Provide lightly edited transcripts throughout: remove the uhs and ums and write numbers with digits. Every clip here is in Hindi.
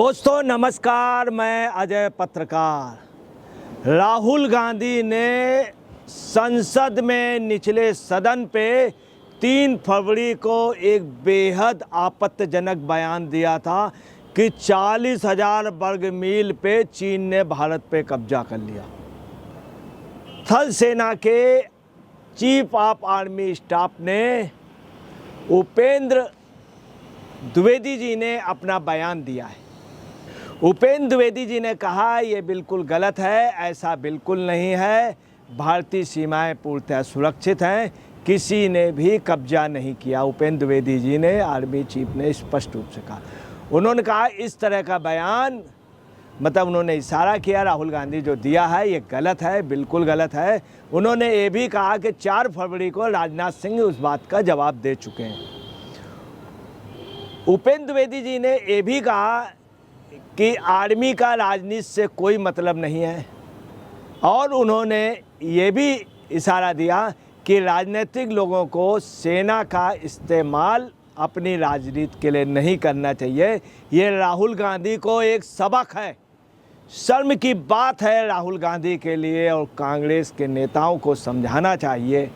दोस्तों नमस्कार, मैं अजय पत्रकार। राहुल गांधी ने संसद में निचले सदन पे 3 फरवरी को एक बेहद आपत्तिजनक बयान दिया था कि 40,000 वर्ग मील पे चीन ने भारत पे कब्जा कर लिया। थल सेना के चीफ ऑफ आर्मी स्टाफ ने उपेंद्र द्विवेदी जी ने अपना बयान दिया है। उपेंद्र द्विवेदी जी ने कहा ये बिल्कुल गलत है, ऐसा बिल्कुल नहीं है। भारतीय सीमाएं पूर्णतः सुरक्षित हैं, किसी ने भी कब्जा नहीं किया। उपेंद्र द्विवेदी जी ने, आर्मी चीफ ने स्पष्ट रूप से कहा। उन्होंने कहा इस तरह का बयान, मतलब उन्होंने इशारा किया राहुल गांधी जो दिया है ये गलत है, बिल्कुल गलत है। उन्होंने ये भी कहा कि 4 फरवरी को राजनाथ सिंह उस बात का जवाब दे चुके हैं। उपेंद्र द्विवेदी जी ने ये भी कहा कि आर्मी का राजनीति से कोई मतलब नहीं है, और उन्होंने ये भी इशारा दिया कि राजनीतिक लोगों को सेना का इस्तेमाल अपनी राजनीति के लिए नहीं करना चाहिए। ये राहुल गांधी को एक सबक है, शर्म की बात है राहुल गांधी के लिए, और कांग्रेस के नेताओं को समझाना चाहिए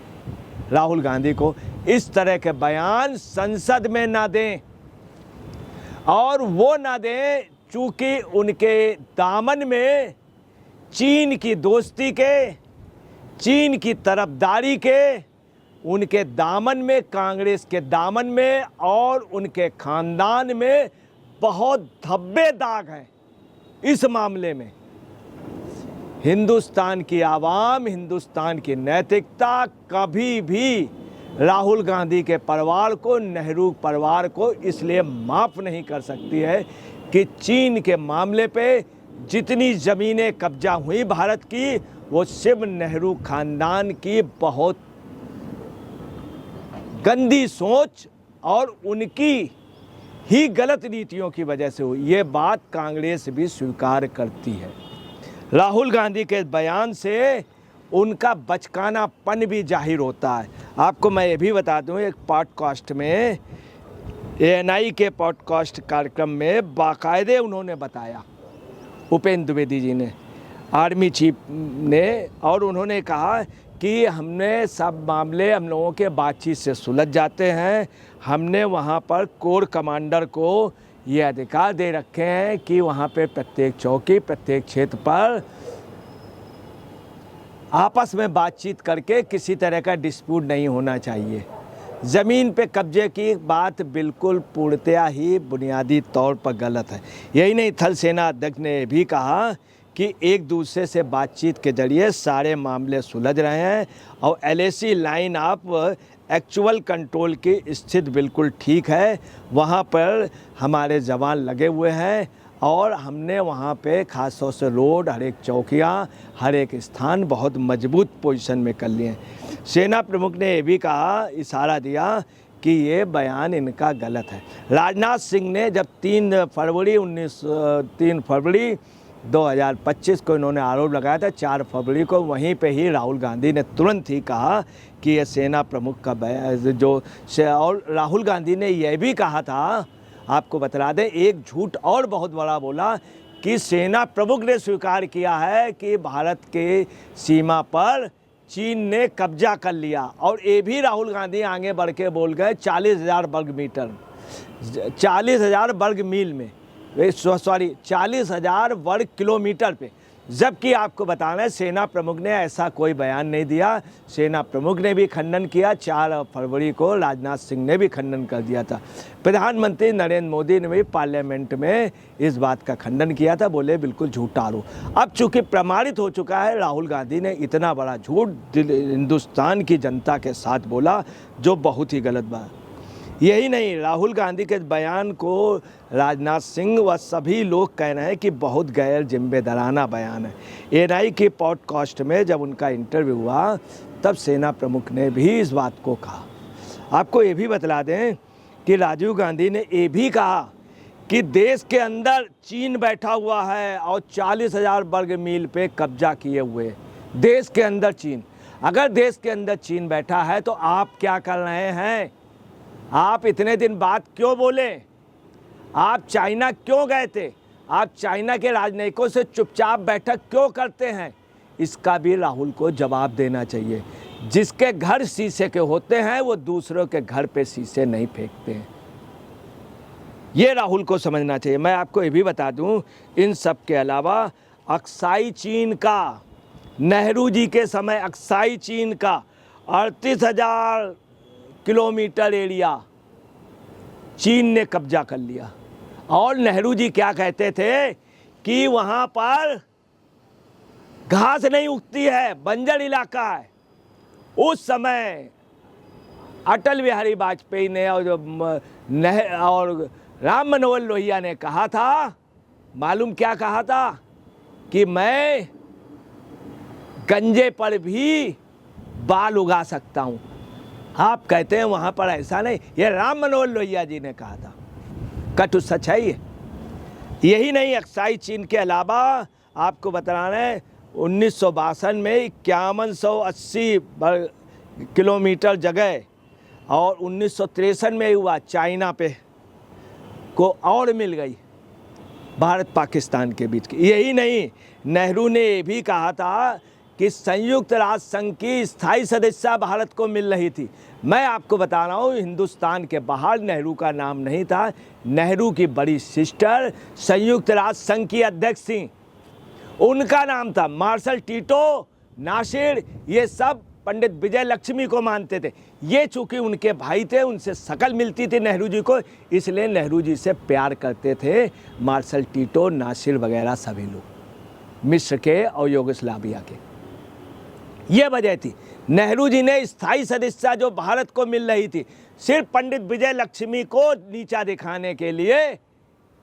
राहुल गांधी को इस तरह के बयान संसद में ना दें, और वो ना दें चूँकि उनके दामन में चीन की दोस्ती के, चीन की तरफदारी के, उनके दामन में, कांग्रेस के दामन में और उनके खानदान में बहुत धब्बे दाग हैं। इस मामले में हिंदुस्तान की आवाम, हिंदुस्तान की नैतिकता कभी भी राहुल गांधी के परिवार को, नेहरू परिवार को इसलिए माफ़ नहीं कर सकती है कि चीन के मामले पे जितनी ज़मीनें कब्जा हुई भारत की, वो सिर्फ नेहरू खानदान की बहुत गंदी सोच और उनकी ही गलत नीतियों की वजह से हुई। ये बात कांग्रेस भी स्वीकार करती है। राहुल गांधी के बयान से उनका बचकानापन भी जाहिर होता है। आपको मैं ये भी बता दूं, एक पॉडकास्ट में, ANI के पॉडकास्ट कार्यक्रम में बाकायदे उन्होंने बताया, उपेंद्र द्विवेदी जी ने, आर्मी चीफ ने, और उन्होंने कहा कि हमने सब मामले हम लोगों के बातचीत से सुलझ जाते हैं। हमने वहाँ पर कोर कमांडर को ये अधिकार दे रखे हैं कि वहाँ पे प्रत्येक चौकी, प्रत्येक क्षेत्र पर आपस में बातचीत करके किसी तरह का डिस्प्यूट नहीं होना चाहिए। ज़मीन पे कब्जे की बात बिल्कुल पूर्णतया ही बुनियादी तौर पर गलत है। यही नहीं, थल सेना अध्यक्ष ने भी कहा कि एक दूसरे से बातचीत के जरिए सारे मामले सुलझ रहे हैं, और LAC line of actual control की स्थिति बिल्कुल ठीक है। वहाँ पर हमारे जवान लगे हुए हैं, और हमने वहाँ पे खास तौर से रोड, हर एक चौकियाँ, हर एक स्थान बहुत मजबूत पोजीशन में कर लिए हैं। सेना प्रमुख ने ये भी कहा, इशारा दिया कि ये बयान इनका गलत है। राजनाथ सिंह ने जब 3 फरवरी 2025 को इन्होंने आरोप लगाया था, 4 फरवरी को वहीं पे ही राहुल गांधी ने तुरंत ही कहा कि ये सेना प्रमुख का बयान और राहुल गांधी ने यह भी कहा था, आपको बता दें, एक झूठ और बहुत बड़ा बोला कि सेना प्रमुख ने स्वीकार किया है कि भारत के सीमा पर चीन ने कब्जा कर लिया, और ये भी राहुल गांधी आगे बढ़ के बोल गए 40,000 वर्ग मीटर, 40,000 वर्ग मील में, 40,000 वर्ग किलोमीटर पे। जबकि आपको बताना है सेना प्रमुख ने ऐसा कोई बयान नहीं दिया। सेना प्रमुख ने भी खंडन किया, 4 फरवरी को राजनाथ सिंह ने भी खंडन कर दिया था। प्रधानमंत्री नरेंद्र मोदी ने भी पार्लियामेंट में इस बात का खंडन किया था, बोले बिल्कुल झूठा आरोप। अब चूंकि प्रमाणित हो चुका है, राहुल गांधी ने इतना बड़ा झूठ हिंदुस्तान की जनता के साथ बोला, जो बहुत ही गलत बात। यही नहीं, राहुल गांधी के बयान को राजनाथ सिंह व सभी लोग कह रहे हैं कि बहुत गैर जिम्मेदाराना बयान है। ANI के पॉडकास्ट में जब उनका इंटरव्यू हुआ, तब सेना प्रमुख ने भी इस बात को कहा। आपको ये भी बतला दें कि राजीव गांधी ने ये भी कहा कि देश के अंदर चीन बैठा हुआ है और 40,000 वर्ग मील पे कब्जा किए हुए। देश के अंदर चीन, अगर देश के अंदर चीन बैठा है तो आप क्या कर रहे हैं? आप इतने दिन बाद क्यों बोले? आप चाइना क्यों गए थे? आप चाइना के राजनयिकों से चुपचाप बैठक क्यों करते हैं? इसका भी राहुल को जवाब देना चाहिए। जिसके घर शीशे के होते हैं वो दूसरों के घर पे शीशे नहीं फेंकते हैं, ये राहुल को समझना चाहिए। मैं आपको ये भी बता दूं, इन सब के अलावा अक्साई चीन का, नेहरू जी के समय अक्साई चीन का 38,000 किलोमीटर एरिया चीन ने कब्जा कर लिया। और नेहरू जी क्या कहते थे कि वहाँ पर घास नहीं उगती है, बंजर इलाका है। उस समय अटल बिहारी वाजपेयी ने और राम मनोहर लोहिया ने कहा था, मालूम क्या कहा था, कि मैं गंजे पर भी बाल उगा सकता हूँ। आप कहते हैं वहाँ पर ऐसा नहीं, ये राम मनोहर लोहिया जी ने कहा था। कटु सच है ये। यही नहीं, अक्साई चीन के अलावा आपको बताना है 1962 में 5180 किलोमीटर जगह, और 1963 में हुआ चाइना पे को और मिल गई भारत पाकिस्तान के बीच की। यही नहीं, नेहरू ने ये भी कहा था कि संयुक्त राष्ट्र संघ की स्थायी सदस्यता भारत को मिल रही थी। मैं आपको बता रहा हूँ, हिंदुस्तान के बाहर नेहरू का नाम नहीं था। नेहरू की बड़ी सिस्टर संयुक्त राष्ट्र संघ की अध्यक्ष थी, उनका नाम था। मार्शल टीटो, नासिर, ये सब पंडित विजय लक्ष्मी को मानते थे। ये चूंकि उनके भाई थे, उनसे शकल मिलती थी नेहरू जी को, इसलिए नेहरू जी से प्यार करते थे मार्शल टीटो, नासिर वगैरह सभी लोग, मिस्र के और यूगोस्लाविया के। ये वजह थी। नेहरू जी ने स्थायी सदस्यता जो भारत को मिल रही थी, सिर्फ पंडित विजय लक्ष्मी को नीचा दिखाने के लिए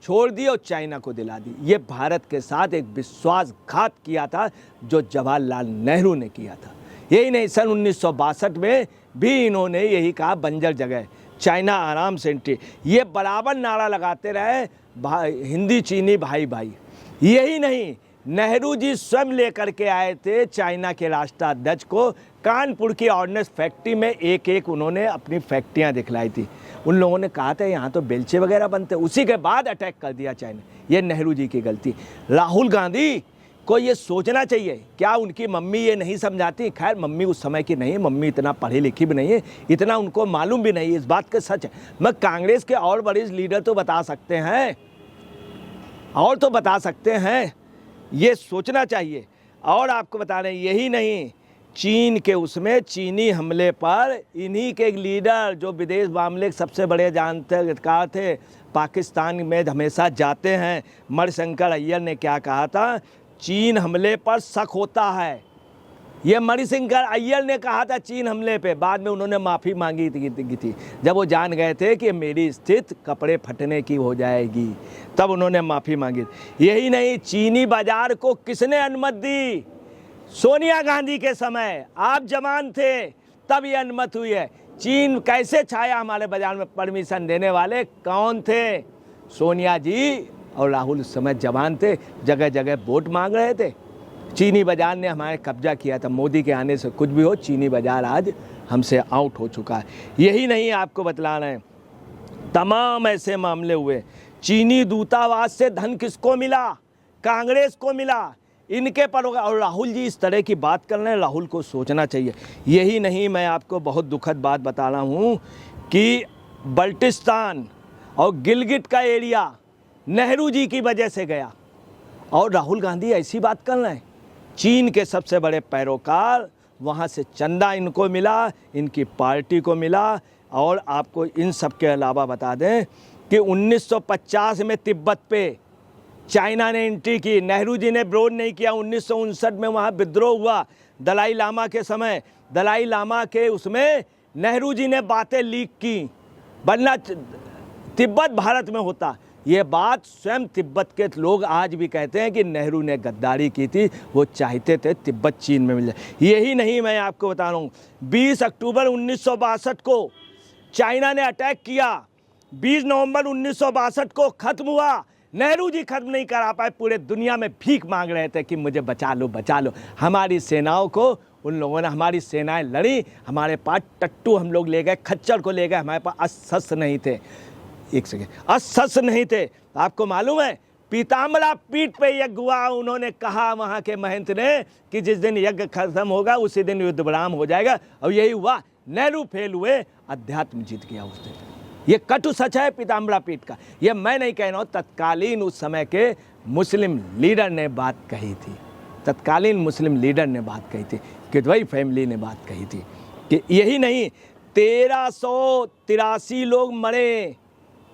छोड़ दी और चाइना को दिला दी। ये भारत के साथ एक विश्वासघात किया था जो जवाहरलाल नेहरू ने किया था। यही नहीं, सन 1962 में भी इन्होंने यही कहा, बंजर जगह चाइना आराम से एंट्री। ये बराबर नारा लगाते रहे, हिंदी चीनी भाई भाई। यही नहीं, नेहरू जी स्वयं लेकर के आए थे चाइना के राष्ट्राध्यक्ष को। कानपुर की ऑर्डिनेंस फैक्ट्री में एक एक उन्होंने अपनी फैक्ट्रियां दिखलाई थी। उन लोगों ने कहा था यहाँ तो बेलचे वगैरह बनते, उसी के बाद अटैक कर दिया चाइना। ये नेहरू जी की गलती। राहुल गांधी को ये सोचना चाहिए, क्या उनकी मम्मी ये नहीं समझाती? खैर, मम्मी उस समय की नहीं, मम्मी इतना पढ़ी लिखी भी नहीं है, इतना उनको मालूम भी नहीं, इस बात का सच है। मैं कांग्रेस के और बड़े लीडर तो बता सकते हैं, और तो बता सकते हैं, ये सोचना चाहिए। और आपको बता रहे हैं, यही नहीं, चीन के उसमें चीनी हमले पर इन्हीं के लीडर जो विदेश मामले के सबसे बड़े जानकार थे, पाकिस्तान में हमेशा जाते हैं, मणिशंकर अय्यर ने क्या कहा था, चीन हमले पर शक होता है। ये मणिशंकर अय्यर ने कहा था चीन हमले पे। बाद में उन्होंने माफ़ी मांगी थी जब वो जान गए थे कि मेरी स्थिति कपड़े फटने की हो जाएगी, तब उन्होंने माफ़ी मांगी। यही नहीं, चीनी बाजार को किसने अनुमति दी? सोनिया गांधी के समय, आप जवान थे तब ये अनुमति हुई है। चीन कैसे छाया हमारे बाजार में? परमिशन देने वाले कौन थे? सोनिया जी और राहुल उस समय जवान थे, जगह जगह वोट मांग रहे थे। चीनी बाजार ने हमारे कब्जा किया था। मोदी के आने से कुछ भी हो, चीनी बाजार आज हमसे आउट हो चुका है। यही नहीं, आपको बतला रहे हैं, तमाम ऐसे मामले हुए। चीनी दूतावास से धन किसको मिला? कांग्रेस को मिला, इनके पर होगा। और राहुल जी इस तरह की बात कर रहे हैं, राहुल को सोचना चाहिए। यही नहीं, मैं आपको बहुत दुखद बात बता रहा हूँ कि बल्टिस्तान और गिलगिट का एरिया नेहरू जी की वजह से गया, और राहुल गांधी ऐसी बात कर रहे हैं। चीन के सबसे बड़े पैरोकार, वहाँ से चंदा इनको मिला, इनकी पार्टी को मिला। और आपको इन सब के अलावा बता दें कि 1950 में तिब्बत पे चाइना ने एंट्री की, नेहरू जी ने विरोध नहीं किया। 1959 में वहाँ विद्रोह हुआ दलाई लामा के समय। दलाई लामा के उसमें नेहरू जी ने बातें लीक की, वरना तिब्बत भारत में होता। ये बात स्वयं तिब्बत के लोग आज भी कहते हैं कि नेहरू ने गद्दारी की थी, वो चाहते थे तिब्बत चीन में मिल जाए। यही नहीं, मैं आपको बता रहा हूँ, 20 अक्टूबर 1962 को चाइना ने अटैक किया, 20 नवंबर 1962 को खत्म हुआ। नेहरू जी खत्म नहीं करा पाए, पूरे दुनिया में भीख मांग रहे थे कि मुझे बचा लो, बचा लो। हमारी सेनाओं को उन लोगों ने, हमारी सेनाएं लड़ी, हमारे पास टट्टू हम लोग ले गए, खच्चर को ले गए, हमारे पास अस्त्र नहीं थे। एक सेकेंड, अस्त्र नहीं थे। आपको मालूम है पीताम्बरा पीठ पे यज्ञ हुआ। उन्होंने कहा वहाँ के महंत ने कि जिस दिन यज्ञ खत्म होगा उसी दिन युद्ध विराम हो जाएगा, और यही हुआ। नेहरू फेल हुए, अध्यात्म जीत गया उस दिन। ये कटु सच है पीताम्बरा पीठ का। ये मैं नहीं कह रहा हूँ, तत्कालीन उस समय के मुस्लिम लीडर ने बात कही थी। तत्कालीन मुस्लिम लीडर ने बात कही थी, किदवई फैमिली ने बात कही थी कि यही नहीं 1383 लोग मरे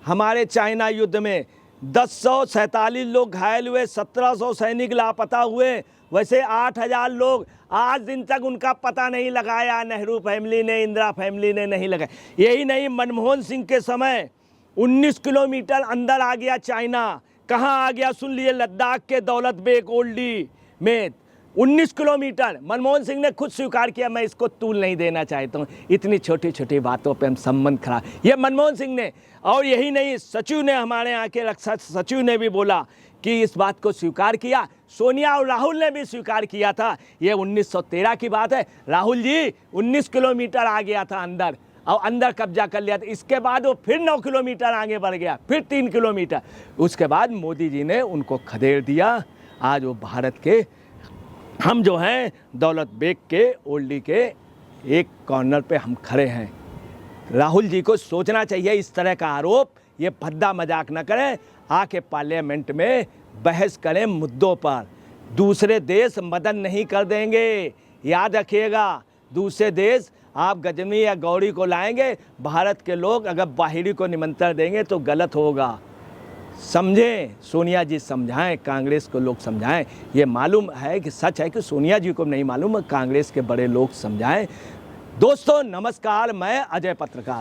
हमारे चाइना युद्ध में, 1047 लोग घायल हुए, 1700 सैनिक लापता हुए। वैसे 8000 लोग आज दिन तक उनका पता नहीं लगाया, नेहरू फैमिली ने, इंदिरा फैमिली ने नहीं लगाया। यही नहीं, मनमोहन सिंह के समय 19 किलोमीटर अंदर आ गया चाइना। कहाँ आ गया सुन लिए, लद्दाख के दौलत बेग ओल्डी में 19 किलोमीटर। मनमोहन सिंह ने खुद स्वीकार किया, मैं इसको तूल नहीं देना चाहता हूँ, इतनी छोटी छोटी बातों पे हम संबंध खराब। ये मनमोहन सिंह ने, और यही नहीं, सचिव ने, हमारे यहाँ के रक्षा सचिव ने भी बोला कि इस बात को स्वीकार किया। सोनिया और राहुल ने भी स्वीकार किया था। ये 1913 की बात है। राहुल जी 19 किलोमीटर आ गया था अंदर, और अंदर कब्जा कर लिया था। इसके बाद वो फिर 9 किलोमीटर आगे बढ़ गया, फिर 3 किलोमीटर। उसके बाद मोदी जी ने उनको खदेड़ दिया। आज वो भारत के, हम जो हैं दौलत बेग के ओल्डी के एक कॉर्नर पे हम खड़े हैं। राहुल जी को सोचना चाहिए, इस तरह का आरोप, ये भद्दा मजाक न करें, आके पार्लियामेंट में बहस करें मुद्दों पर। दूसरे देश मदद नहीं कर देंगे, याद रखिएगा। दूसरे देश आप गजनी या गौरी को लाएंगे, भारत के लोग अगर बाहिरी को निमंत्रण देंगे तो गलत होगा। समझें, सोनिया जी समझाएं, कांग्रेस को लोग समझाएं। ये मालूम है कि सच है कि सोनिया जी को नहीं मालूम, कांग्रेस के बड़े लोग समझाएं। दोस्तों नमस्कार, मैं अजय पत्रकार।